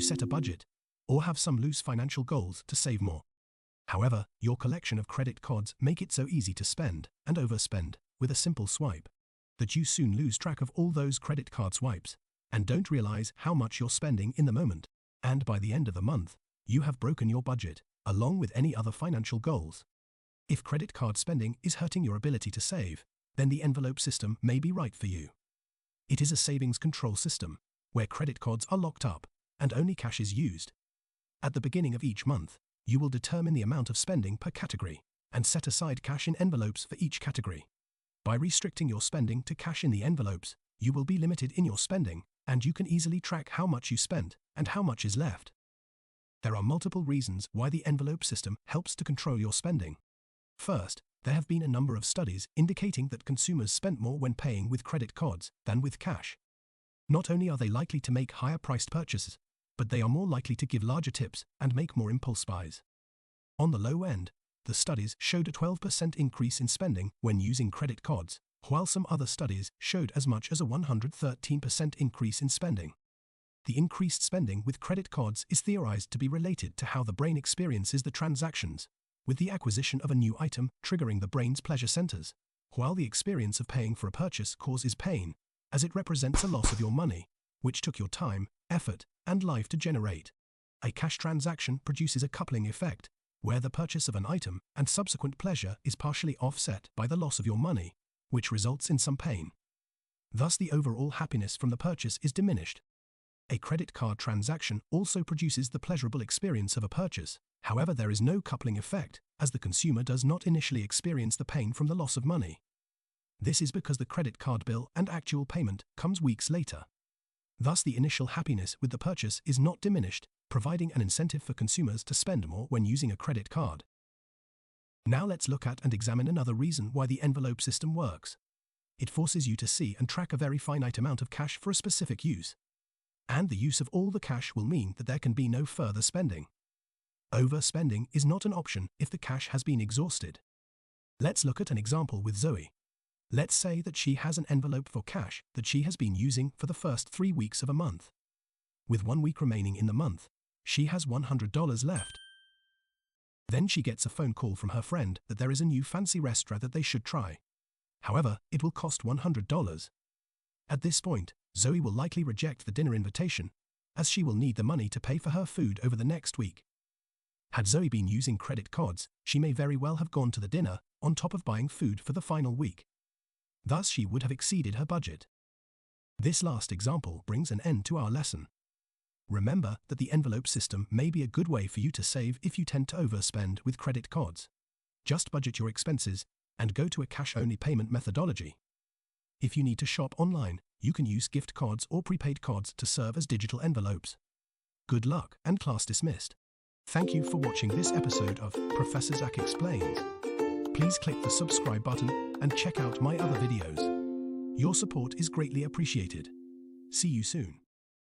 set a budget or have some loose financial goals to save more. However, your collection of credit cards make it so easy to spend and overspend with a simple swipe that you soon lose track of all those credit card swipes and don't realize how much you're spending in the moment. And by the end of the month, you have broken your budget, along with any other financial goals. If credit card spending is hurting your ability to save, then the envelope system may be right for you. It is a savings control system where credit cards are locked up and only cash is used. At the beginning of each month, you will determine the amount of spending per category and set aside cash in envelopes for each category. By restricting your spending to cash in the envelopes, you will be limited in your spending, and you can easily track how much you spent and how much is left. There are multiple reasons why the envelope system helps to control your spending. First, there have been a number of studies indicating that consumers spent more when paying with credit cards than with cash. Not only are they likely to make higher-priced purchases, but they are more likely to give larger tips and make more impulse buys. On the low end, the studies showed a 12% increase in spending when using credit cards, while some other studies showed as much as a 113% increase in spending. The increased spending with credit cards is theorized to be related to how the brain experiences the transactions, with the acquisition of a new item triggering the brain's pleasure centers, while the experience of paying for a purchase causes pain, as it represents a loss of your money, which took your time, effort, and life to generate. A cash transaction produces a coupling effect, where the purchase of an item and subsequent pleasure is partially offset by the loss of your money, which results in some pain. Thus, the overall happiness from the purchase is diminished. A credit card transaction also produces the pleasurable experience of a purchase. However, there is no coupling effect, as the consumer does not initially experience the pain from the loss of money. This is because the credit card bill and actual payment comes weeks later. Thus, the initial happiness with the purchase is not diminished, providing an incentive for consumers to spend more when using a credit card. Now let's look at and examine another reason why the envelope system works. It forces you to see and track a very finite amount of cash for a specific use. And the use of all the cash will mean that there can be no further spending. Overspending is not an option if the cash has been exhausted. Let's look at an example with Zoe. Let's say that she has an envelope for cash that she has been using for the first 3 weeks of a month. With 1 week remaining in the month, she has $100 left. Then she gets a phone call from her friend that there is a new fancy restaurant that they should try. However, it will cost $100. At this point, Zoe will likely reject the dinner invitation, as she will need the money to pay for her food over the next week. Had Zoe been using credit cards, she may very well have gone to the dinner, on top of buying food for the final week. Thus, she would have exceeded her budget. This last example brings an end to our lesson. Remember that the envelope system may be a good way for you to save if you tend to overspend with credit cards. Just budget your expenses and go to a cash-only payment methodology. If you need to shop online, you can use gift cards or prepaid cards to serve as digital envelopes. Good luck, and class dismissed. Thank you for watching this episode of Professor Zach Explains. Please click the subscribe button and check out my other videos. Your support is greatly appreciated. See you soon.